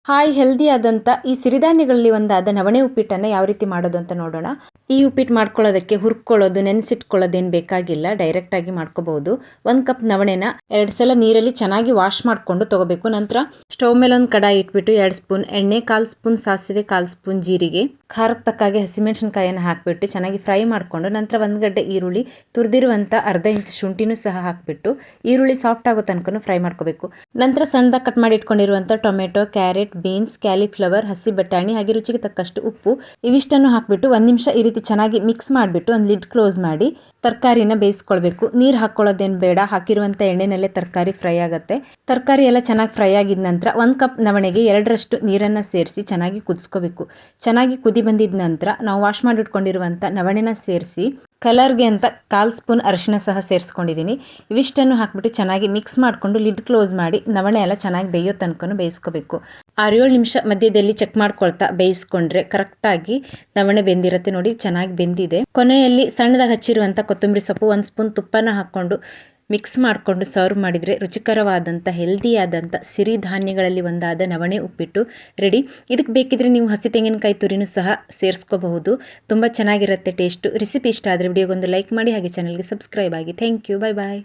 Hi, healthy ಆದಂಥ ಈ ಸಿರಿಧಾನ್ಯಗಳಲ್ಲಿ ಒಂದಾದ ನವಣೆ ಉಪ್ಪಿಟ್ಟನ್ನು ಯಾವ ರೀತಿ ಮಾಡೋದು ಅಂತ ನೋಡೋಣ. ಈ ಉಪ್ಪಿಟ್ಟು ಮಾಡ್ಕೊಳ್ಳೋದಕ್ಕೆ ಹುರ್ಕೊಳ್ಳೋದು, ನೆನೆಸಿಟ್ಕೊಳ್ಳೋದೇನು ಬೇಕಾಗಿಲ್ಲ, ಡೈರೆಕ್ಟಾಗಿ ಮಾಡ್ಕೋಬಹುದು. 1 ಕಪ್ ನವಣೆನ 2 ಸಲ ನೀರಲ್ಲಿ ಚೆನ್ನಾಗಿ ವಾಶ್ ಮಾಡಿಕೊಂಡು ತೊಗೋಬೇಕು. ನಂತರ ಸ್ಟವ್ ಮೇಲೆ ಒಂದು ಕಡಾಯಿ ಇಟ್ಬಿಟ್ಟು 2 ಸ್ಪೂನ್ ಎಣ್ಣೆ, 1/4 ಸ್ಪೂನ್ ಸಾಸಿವೆ, 1/4 ಸ್ಪೂನ್ ಜೀರಿಗೆ, ಖಾರಕ್ಕೆ ತಕ್ಕಾಗೆ ಹಸಿಮೆಣಸಿನಕಾಯಿಯನ್ನು ಹಾಕಿಬಿಟ್ಟು ಚೆನ್ನಾಗಿ ಫ್ರೈ ಮಾಡಿಕೊಂಡು, ನಂತರ 1 ಗಡ್ಡೆ ಈರುಳ್ಳಿ, ತುರಿದಿರುವಂಥ ಅರ್ಧ ಇಂಚು ಶುಂಠಿನೂ ಸಹ ಹಾಕಿಬಿಟ್ಟು ಈರುಳ್ಳಿ ಸಾಫ್ಟ್ ಆಗೋ ತನಕ ಫ್ರೈ ಮಾಡ್ಕೋಬೇಕು. ನಂತರ ಸಣ್ಣದಾಗಿ ಕಟ್ ಮಾಡಿ ಇಟ್ಕೊಂಡಿರುವಂಥ ಟೊಮೆಟೊ, ಕ್ಯಾರೆಟ್, ಬೀನ್ಸ್, ಕ್ಯಾಲಿಫ್ಲವರ್, ಹಸಿ ಬಟಾಣಿ ಹಾಗೆ ರುಚಿಗೆ ತಕ್ಕಷ್ಟು ಉಪ್ಪು ಇವಿಷ್ಟನ್ನು ಹಾಕಿಬಿಟ್ಟು 1 ನಿಮಿಷ ಈ ರೀತಿ ಚೆನ್ನಾಗಿ ಮಿಕ್ಸ್ ಮಾಡಿಬಿಟ್ಟು ಒಂದು ಲಿಡ್ ಕ್ಲೋಸ್ ಮಾಡಿ ತರಕಾರಿನ ಬೇಯಿಸ್ಕೊಳ್ಬೇಕು. ನೀರು ಹಾಕೊಳ್ಳೋದೇನು ಬೇಡ, ಹಾಕಿರುವಂಥ ಎಣ್ಣೆನಲ್ಲೇ ತರಕಾರಿ ಫ್ರೈ ಆಗುತ್ತೆ. ತರಕಾರಿ ಎಲ್ಲ ಚೆನ್ನಾಗಿ ಫ್ರೈ ಆಗಿದ ನಂತರ 1 ಕಪ್ ನವಣೆಗೆ 2ರಷ್ಟು ನೀರನ್ನು ಸೇರಿಸಿ ಚೆನ್ನಾಗಿ ಕುದಿಸ್ಕೋಬೇಕು. ಚೆನ್ನಾಗಿ ಕುದಿ ಬಂದಿದ ನಂತರ ನಾವು ವಾಶ್ ಮಾಡಿಟ್ಕೊಂಡಿರುವಂಥ ನವಣೆನ ಸೇರಿಸಿ ಕಲರ್ಗೆ ಅಂತ 1/4 ಸ್ಪೂನ್ ಅರಿಶಿನ ಸಹ ಸೇರಿಸ್ಕೊಂಡಿದ್ದೀನಿ. ಇವಿಷ್ಟನ್ನು ಹಾಕಿಬಿಟ್ಟು ಚೆನ್ನಾಗಿ ಮಿಕ್ಸ್ ಮಾಡಿಕೊಂಡು ಲಿಡ್ ಕ್ಲೋಸ್ ಮಾಡಿ ನವಣೆ ಎಲ್ಲ ಚೆನ್ನಾಗಿ ಬೇಯೋ ತನಕ ಬೇಯಿಸ್ಕೋಬೇಕು. 6-7 ನಿಮಿಷ ಮಧ್ಯದಲ್ಲಿ ಚೆಕ್ ಮಾಡ್ಕೊಳ್ತಾ ಬೇಯಿಸ್ಕೊಂಡ್ರೆ ಕರೆಕ್ಟಾಗಿ ನವಣೆ ಬೆಂದಿರುತ್ತೆ. ನೋಡಿ, ಚೆನ್ನಾಗಿ ಬೆಂದಿದೆ. ಕೊನೆಯಲ್ಲಿ ಸಣ್ಣದಾಗಿ ಹಚ್ಚಿರುವಂಥ ಕೊತ್ತಂಬರಿ ಸೊಪ್ಪು, 1 ಸ್ಪೂನ್ ತುಪ್ಪನ ಹಾಕ್ಕೊಂಡು ಮಿಕ್ಸ್ ಮಾಡಿಕೊಂಡು ಸರ್ವ್ ಮಾಡಿದರೆ ರುಚಿಕರವಾದಂಥ ಹೆಲ್ದಿಯಾದಂಥ ಸಿರಿಧಾನ್ಯಗಳಲ್ಲಿ ಒಂದಾದ ನವಣೆ ಉಪ್ಪಿಟ್ಟು ರೆಡಿ. ಇದಕ್ಕೆ ಬೇಕಿದ್ರೆ ನೀವು ಹಸಿ ತೆಂಗಿನಕಾಯಿ ತುರಿನೂ ಸಹ ಸೇರಿಸ್ಕೋಬಹುದು. ತುಂಬ ಚೆನ್ನಾಗಿರುತ್ತೆ ಟೇಸ್ಟು. ರೆಸಿಪಿ ಇಷ್ಟ ಆದರೆ ವಿಡಿಯೋಗೊಂದು ಲೈಕ್ ಮಾಡಿ, ಹಾಗೆ ಚಾನಲ್ಗೆ ಸಬ್ಸ್ಕ್ರೈಬ್ ಆಗಿ. Thank you. Bye bye.